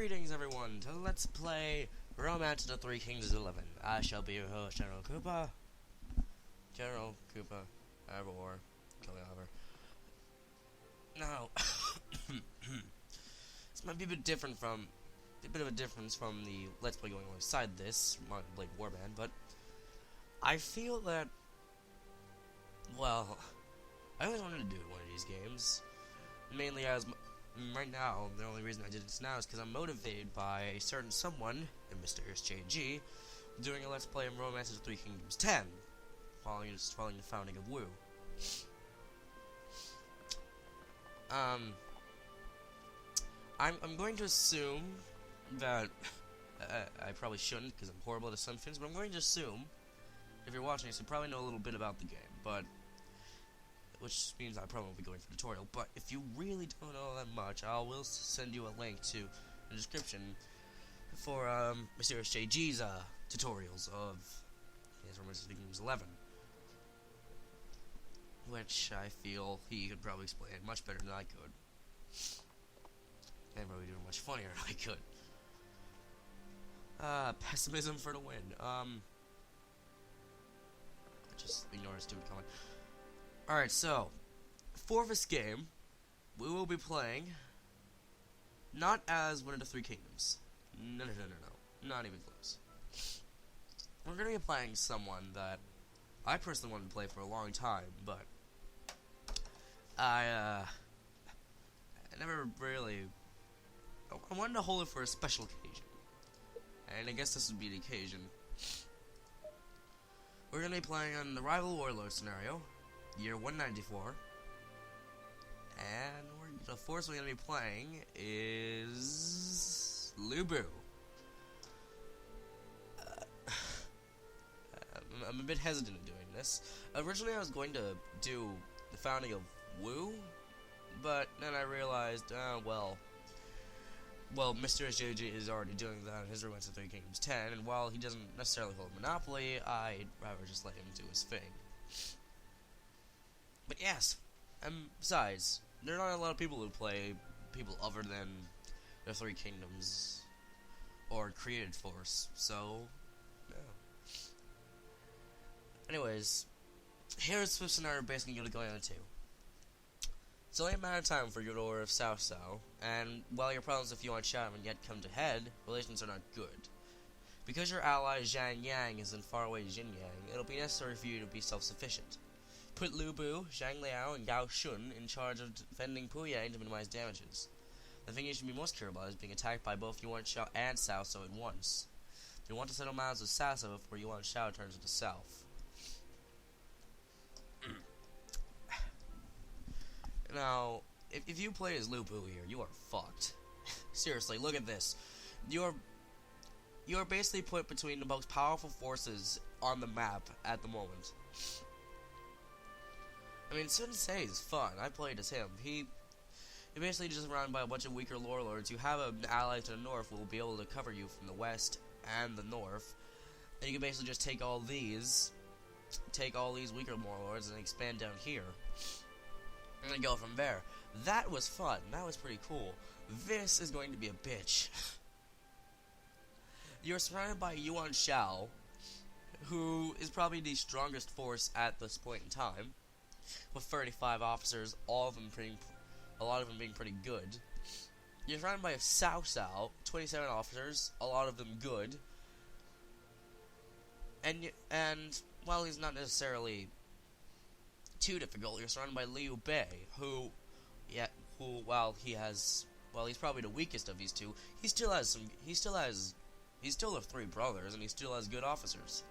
Greetings everyone to Let's Play Romance of the Three Kings 11. I shall be your host, General Koopa. Or Kelly Oliver. Now, this might be a bit different from, a bit of a difference from the Let's Play going alongside this, Modern Blade Warband, but I feel that, well, I always wanted to do one of these games, mainly as right now, the only reason I did this now is because I'm motivated by a certain someone in MysteriousJG doing a Let's Play of Romance of the Three Kingdoms 10, following the founding of Wu. I'm going to assume that I probably shouldn't because I'm horrible at assumptions, but I'm going to assume if you're watching this, you probably know a little bit about the game, but which means I probably won't be going for a tutorial, but if you really don't know that much, I will send you a link to the description for MysteriousJG's tutorials of Romance of the Kingdoms 11, which I feel he could probably explain much better than I could, and probably do it much funnier than I could. Pessimism for the win. Just ignore a stupid comment. Alright, so, for this game, we will be playing not as one of the Three Kingdoms. No, not even close. We're going to be playing someone that I personally wanted to play for a long time, but I never really, I wanted to hold it for a special occasion, and I guess this would be the occasion. We're going to be playing on the Rival Warlord scenario, year 194, and the force we're going to be playing is Lubu. I'm a bit hesitant in doing this. Originally I was going to do the founding of Wu, but then I realized, well, MysteriousJG is already doing that in his Romance of the Three Kingdoms 10, and while he doesn't necessarily hold a monopoly, I'd rather just let him do his thing. But yes, besides, there are not a lot of people who play people other than the Three Kingdoms or Created Force, so, yeah. Anyways, here's the scenario basically going to go into. It's only a matter of time for your order of Cao Cao, and while your problems with Yuan Shao haven't yet come to head, relations are not good. Because your ally Zhang Yang is in faraway Xinyang, it'll be necessary for you to be self-sufficient. Put Lu Bu, Zhang Liao, and Gao Shun in charge of defending Puyang to minimize damages. The thing you should be most careful about is being attacked by both Yuan Shao and Cao Cao at once. You want to settle matters with Cao Cao before Yuan Shao turns to the south. Now, if you play as Lu Bu here, you are fucked. Seriously, look at this. You're basically put between the most powerful forces on the map at the moment. I mean, Sun Ce is fun. I played as him. You're basically just surrounded by a bunch of weaker warlords. You have an ally to the north who will be able to cover you from the west and the north. And you can basically just take all these weaker warlords and expand down here. And then go from there. That was fun. That was pretty cool. This is going to be a bitch. You're surrounded by Yuan Shao, who is probably the strongest force at this point in time, with 35 officers, a lot of them being pretty good. You're surrounded by Cao Cao, 27 officers, a lot of them good. And while he's not necessarily too difficult, you're surrounded by Liu Bei, while he's probably the weakest of these two, he still has the three brothers, and he still has good officers.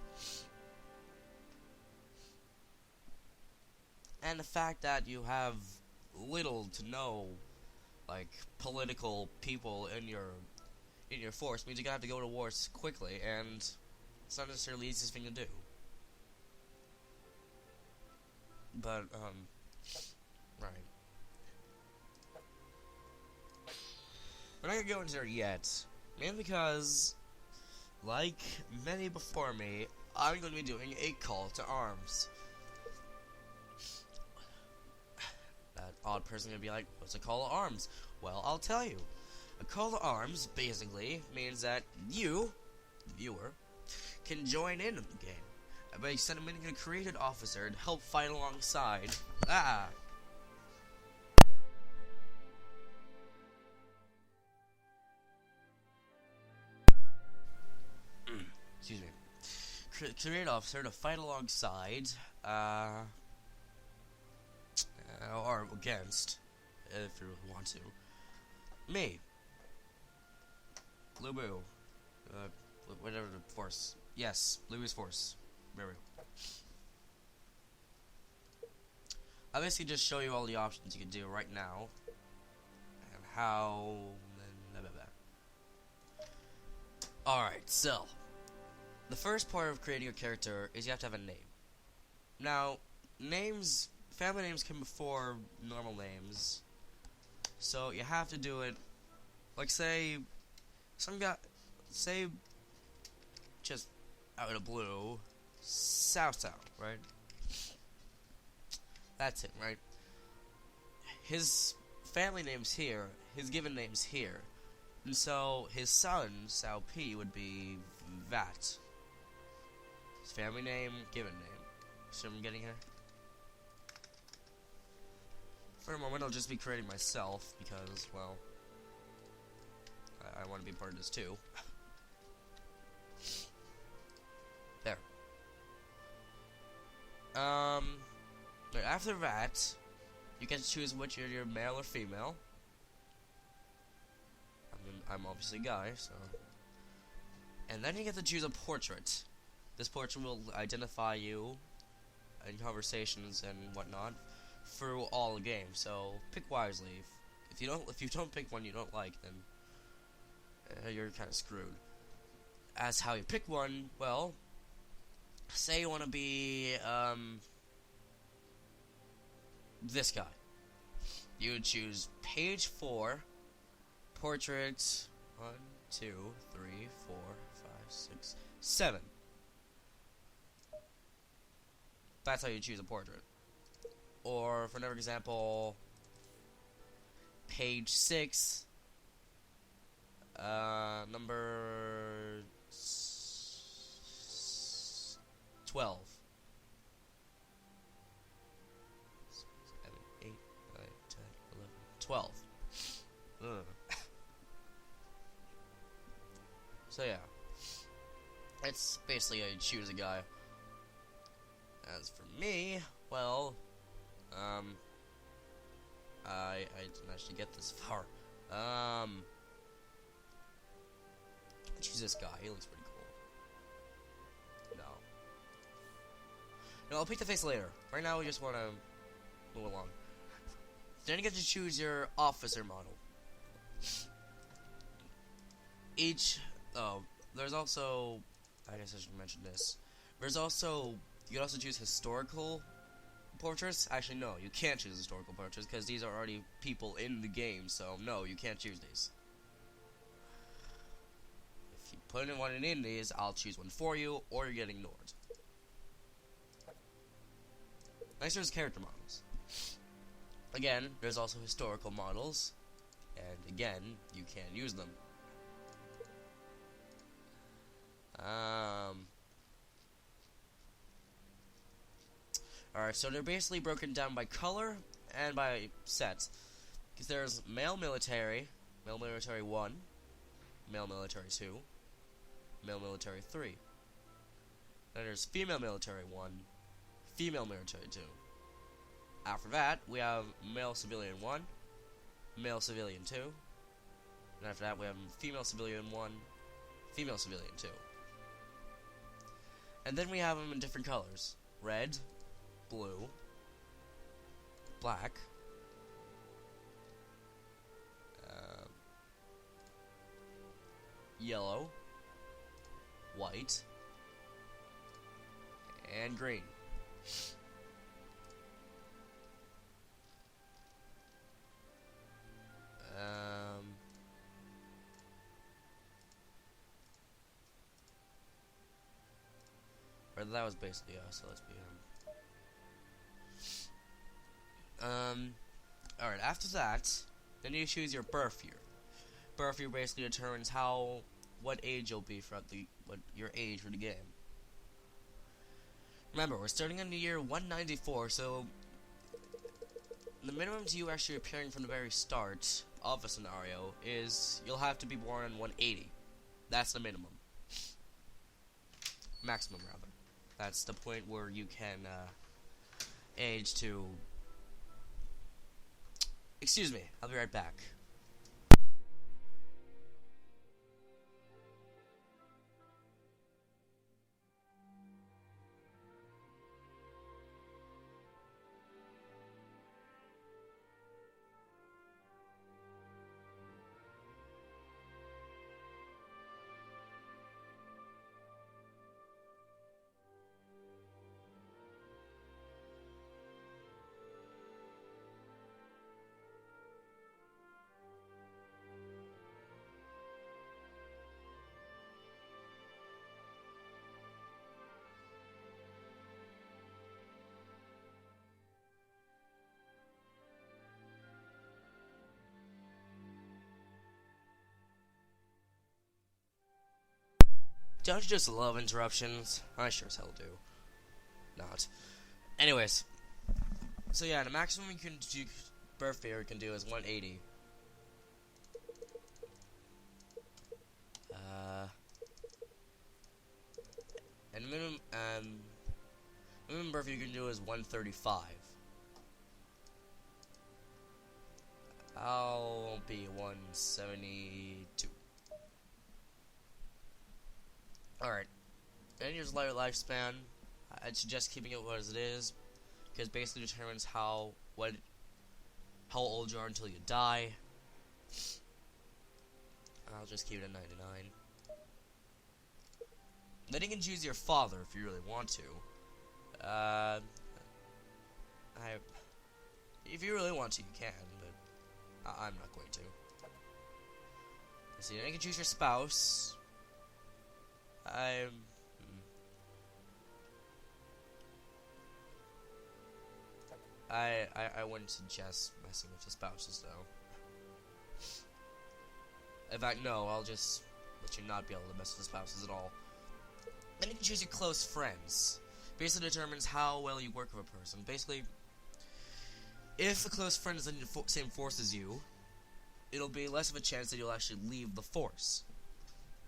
And the fact that you have little to no, like, political people in your force means you're gonna have to go to war quickly, and it's not necessarily the easiest thing to do. But, right. We're not gonna go into there yet, mainly because, like many before me, I'm going to be doing a call to arms. That odd person gonna be like, what's a call to arms? Well, I'll tell you. A call to arms, basically, means that you, the viewer, can join in the game by sending a created officer to help fight alongside. Excuse me. Created officer to fight alongside, or against, if you want to. Me. Blue Boo. Whatever the force. Yes, Blue's force. There we go. I'll basically just show you all the options you can do right now. And how... Alright, so... The first part of creating a character is you have to have a name. Now, names... Family names come before normal names. So you have to do it... Like, say... Some guy... Say... Just out of the blue... South, right? That's it, right? His family name's here, his given name's here. And so, his son, Sao P, would be Vat. His family name, given name. See what I'm getting here? For a moment, I'll just be creating myself, because, well... I want to be part of this too. There. After that, you get to choose which you're male or female. I'm obviously a guy, so... And then you get to choose a portrait. This portrait will identify you in conversations and whatnot through all the game. So pick wisely. If you don't pick one you don't like, then you're kind of screwed. As how you pick one, well, say you want to be this guy. You would choose page 4, portrait 1, 2, 3, 4, 5, 6, 7. That's how you choose a portrait. Or, for another example, page 6, number 12. 7, 8, 9, 10, 11, 12. So yeah, it's basically I choose a guy. As for me, well, I didn't actually get this far. Choose this guy. He looks pretty cool. No, I'll pick the face later. Right now, we just want to move along. Then you get to choose your officer model. There's also, I guess I should mention this. There's also, you can also choose historical portraits. Actually, no, you can't choose historical portraits because these are already people in the game. So no, you can't choose these. If you put in one in these, I'll choose one for you, or you're getting ignored. Next, there's character models. Again, there's also historical models, and again, you can't use them. Alright, so they're basically broken down by color and by sets. Because there's male military 1, male military 2, male military 3. Then there's female military 1, female military 2. After that, we have male civilian 1, male civilian 2. And after that, we have female civilian 1, female civilian 2. And then we have them in different colors. Red, blue, black, yellow, white, and green. Or that was basically us, so let's be alright, after that, then you choose your birth year. birth year basically determines what age you'll be throughout your age for the game. Remember, we're starting in the year 194, so the minimum to you actually appearing from the very start of a scenario is you'll have to be born in 180. That's the minimum. Maximum, rather. That's the point where you can age to... Excuse me, I'll be right back. Don't you just love interruptions? I sure as hell do. Not. Anyways. So yeah, the maximum you can do birth year you can do is 180. And minimum birth year you can do is 135. I'll be 172. Alright, and here's lifespan. I'd suggest keeping it as it is, because it basically determines how old you are until you die. I'll just keep it at 99. Then you can choose your father if you really want to. If you really want to, you can, but I'm not going to. Let's see, then you can choose your spouse. I wouldn't suggest messing with the spouses, though. In fact, no, I'll just let you not be able to mess with the spouses at all. Then you can choose your close friends. Basically determines how well you work with a person. Basically, if a close friend is in the same force as you, it'll be less of a chance that you'll actually leave the force.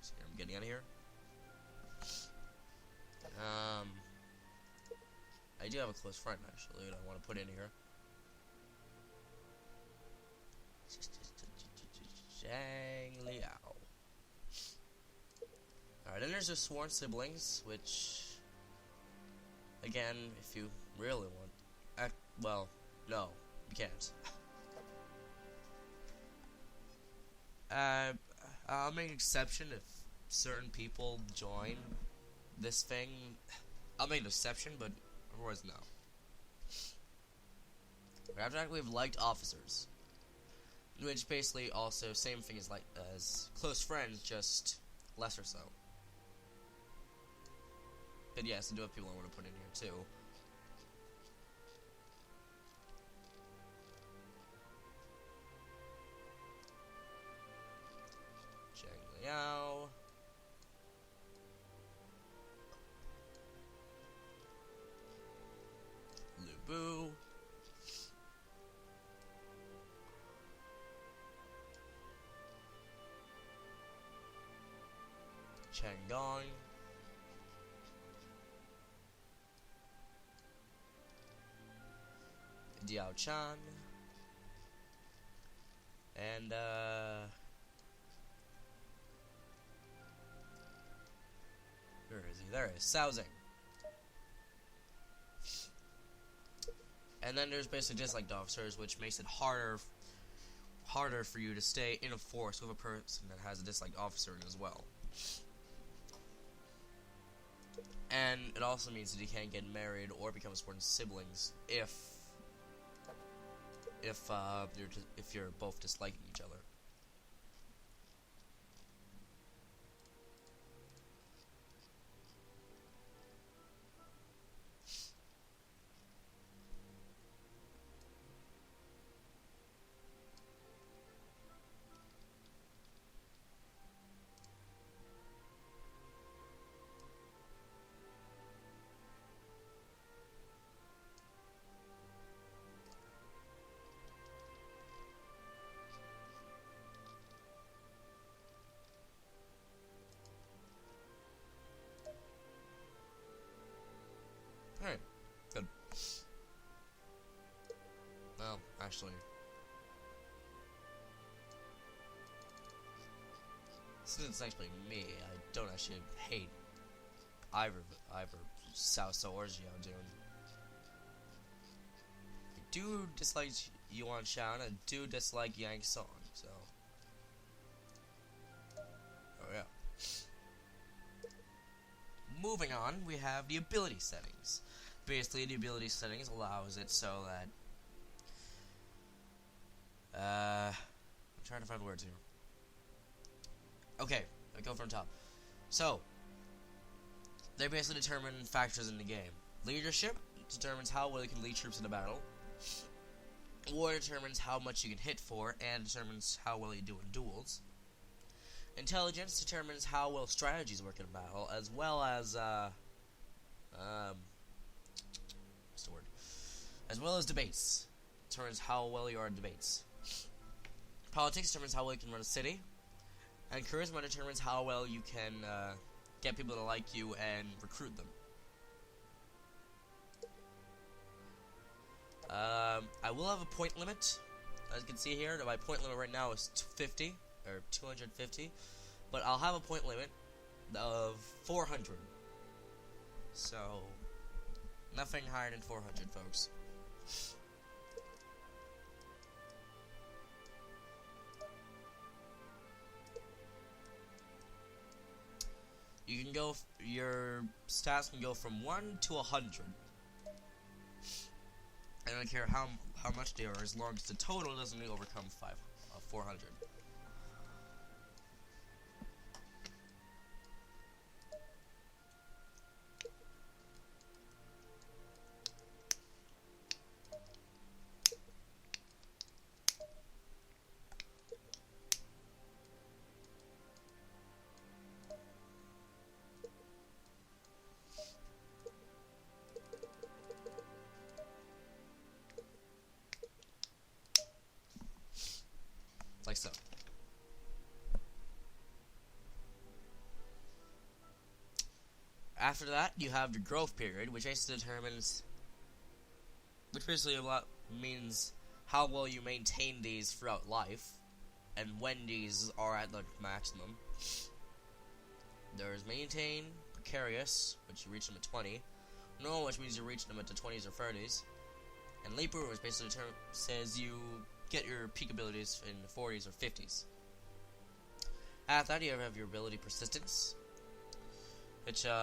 So I'm getting out of here. I do have a close friend, actually, that I want to put in here. Zhang Liao. Alright, then there's the sworn siblings, which, again, if you really want... well, no, you can't. I'll make an exception if certain people join this thing. I'll make an exception, but otherwise, no. After that, we have liked officers, which basically also same thing as close friends, just lesser so. But yes, I do have people I want to put in here too. Zhang Liao. Boo. Changdong. Diao Chan. And where is he? There he is. Sousing. And then there's basically disliked officers, which makes it harder for you to stay in a force with a person that has a disliked officer in as well. And it also means that you can't get married or become sworn siblings if you're both disliking each other. Alright, good. Well, actually, since it's actually me, I don't actually hate either South or Geodude. I do dislike Yuan Shan, and do dislike Yang Song, so. Oh yeah. Moving on, we have the ability settings. Basically, the ability settings allows it so that I'm trying to find words here. Okay, I go from top. So, they basically determine factors in the game. Leadership determines how well you can lead troops in a battle. War determines how much you can hit for, and determines how well you do in duels. Intelligence determines how well strategies work in a battle, as well as, what's the word? As well as debates. Determines how well you are in debates. Politics determines how well you can run a city. And charisma determines how well you can, get people to like you and recruit them. I will have a point limit. As you can see here, my point limit right now is 50, or 250. But I'll have a point limit of 400. So, nothing higher than 400, folks. You can go, your stats can go from 1 to 100. I don't care how much they are, as long as the total doesn't overcome 400. Like so. After that, you have the growth period, which basically determines, means how well you maintain these throughout life, and when these are at the maximum. There's maintain, precarious, which you reach them at 20, normal, which means you reach them at the 20s or 30s, and leaper, which basically says you get your peak abilities in the 40s or 50s. After that, you have your ability Persistance, which, sorry,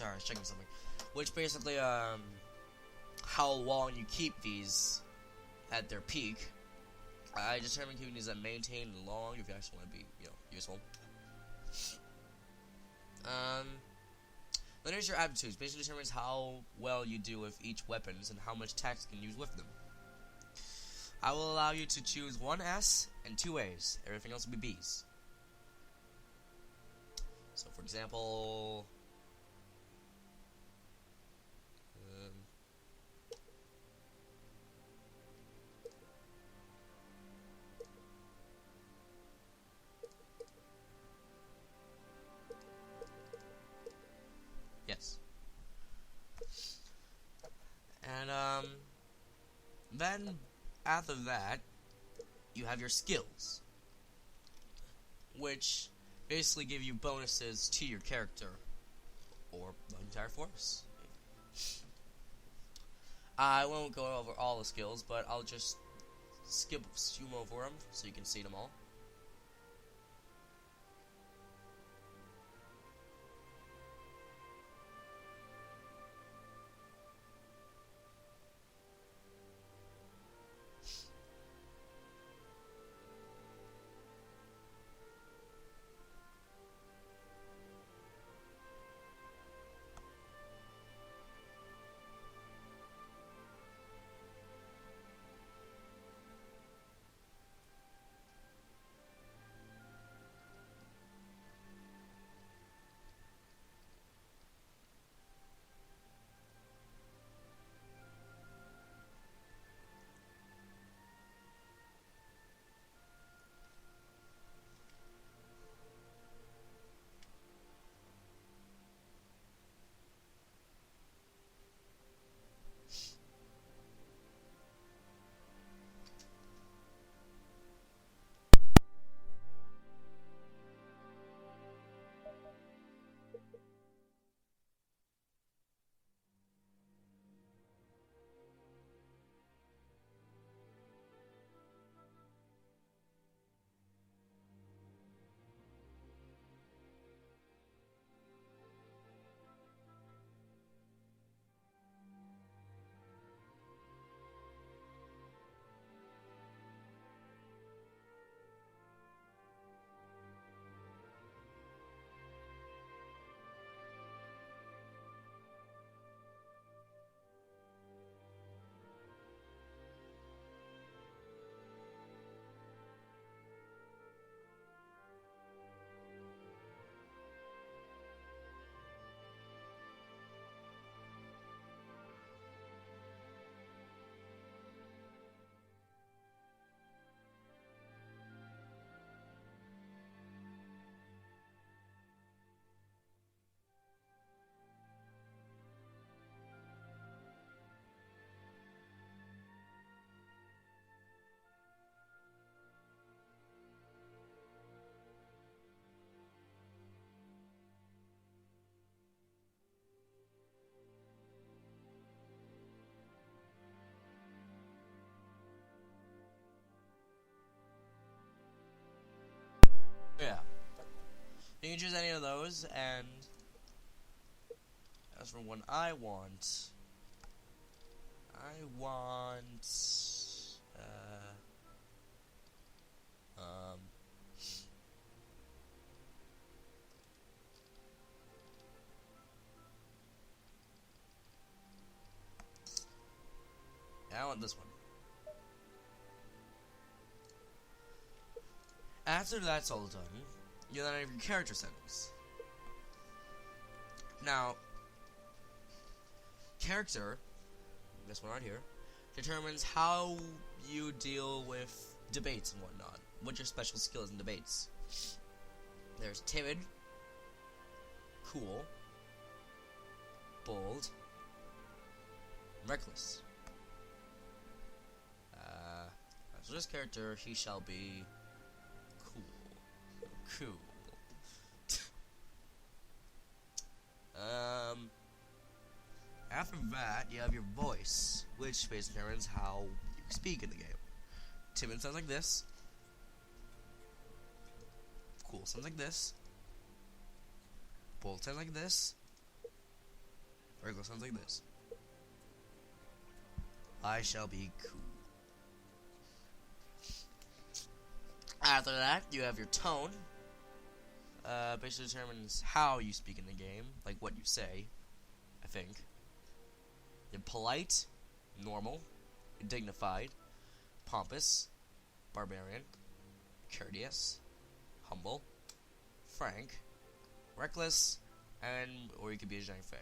I was checking something. Which basically, how long you keep these at their peak. I determine keeping these at maintain long if you actually want to be, useful. Then there's your Aptitudes. Basically determines how well you do with each weapons and how much attacks you can use with them. I will allow you to choose one S and 2 A's. Everything else will be B's. So, for example, yes. And, then, after that, you have your skills, which basically give you bonuses to your character, or the entire force. I won't go over all the skills, but I'll just zoom over them so you can see them all. You can choose any of those, and as for one I want, I want this one. After that's all done, you then have your character settings. Now, character, this one right here, determines how you deal with debates and whatnot. What your special skill is in debates. There's timid, cool, bold, reckless. So this character, he shall be cool. After that, you have your voice, which basically determines how you speak in the game. Timid sounds like this. Cool sounds like this. Bold sounds like this. Regular sounds like this. I shall be cool. After that, you have your tone. Basically determines how you speak in the game, like what you say, I think. You're polite, normal, dignified, pompous, barbarian, courteous, humble, frank, reckless, or you could be a giant fae.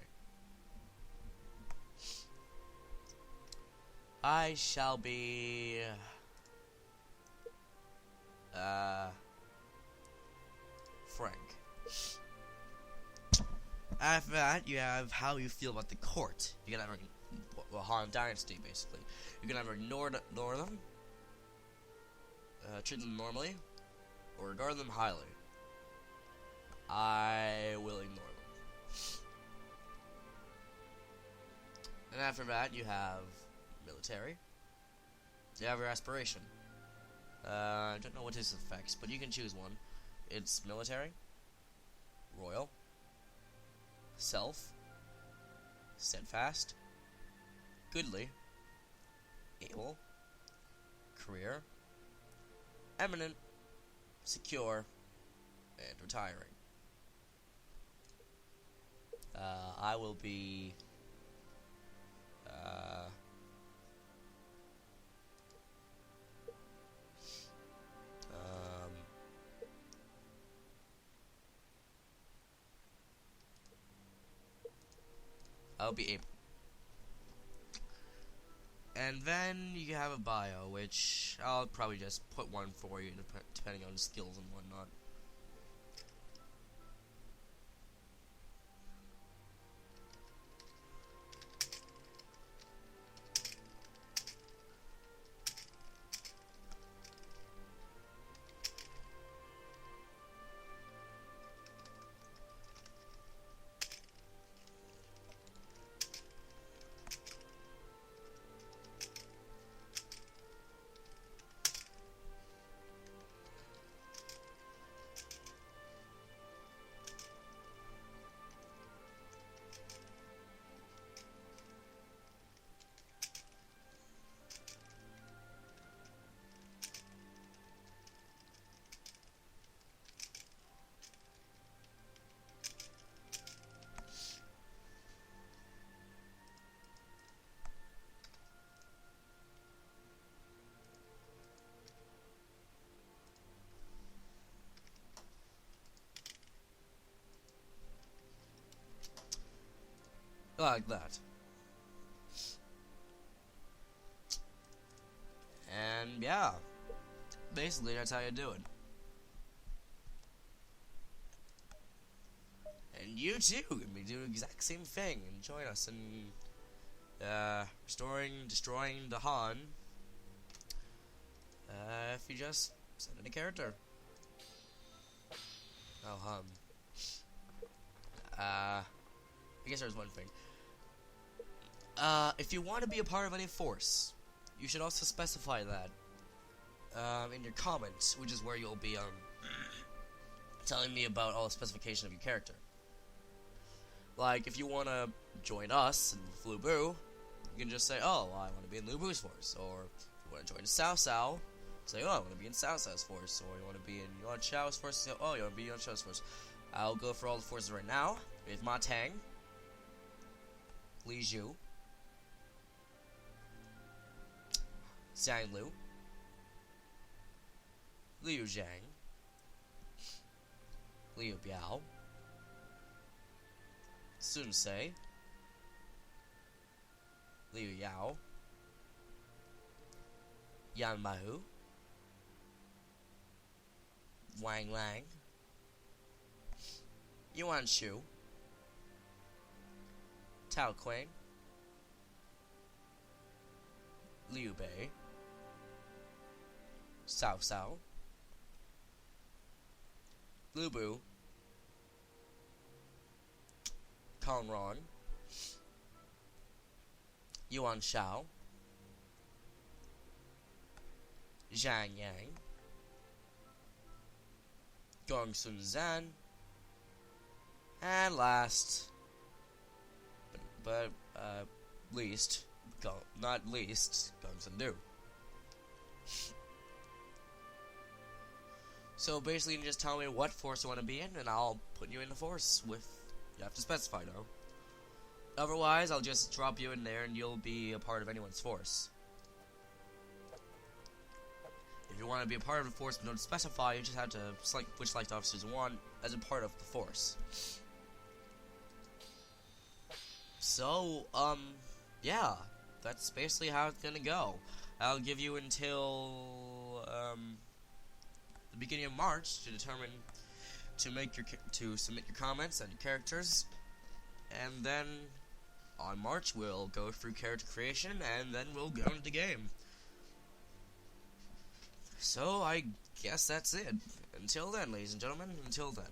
I shall be frank. After that, you have how you feel about the court. You can either Han Dynasty, basically. You can either ignore them, treat them normally, or regard them highly. I will ignore them. And after that, you have military. You have your aspiration. I don't know what his affects, but you can choose one. It's military, royal, self, steadfast, goodly, able, career, eminent, secure, and retiring. I will be I'll be able. And then you have a bio, which I'll probably just put one for you, depending on skills and whatnot. Like that. And yeah, basically that's how you do it. And you too can be doing the exact same thing and join us in destroying the Han. If you just send in a character. Oh, I guess there's one thing. If you want to be a part of any force, you should also specify that in your comments, which is where you'll be telling me about all the specification of your character. Like, if you want to join us in Lubu, you can just say, oh, well, I want to be in Lubu's force. Or if you want to join Sao Sao, say, oh, I want to be in Sao Sao's force. Or you want to be in Yuan Shao's force, say, oh, you want to be in Yuan Shao's force. I'll go for all the forces right now. We have Ma Tang, Li Zhu, Zhang Lu, Liu Zhang, Liu Biao, Sun Se, Liu Yao, Yan Mahu, Wang Lang, Yuan Shu, Tao Quang, Liu Bei, Cao Cao, Lubu, Kong Ron, Yuan Shao, Zhang Yang, Gong Sun Zan, and last, but least, not least, Gong Sun Du. So basically, you can just tell me what force you want to be in, and I'll put you in the force with. You have to specify though. Otherwise, I'll just drop you in there, and you'll be a part of anyone's force. If you want to be a part of the force but don't specify, you just have to select which select officers you want as a part of the force. So, yeah, that's basically how it's gonna go. I'll give you until the beginning of March to determine to submit your comments and your characters, and then on March we'll go through character creation, and then we'll go into the game. So I guess that's it. Until then, ladies and gentlemen, until then.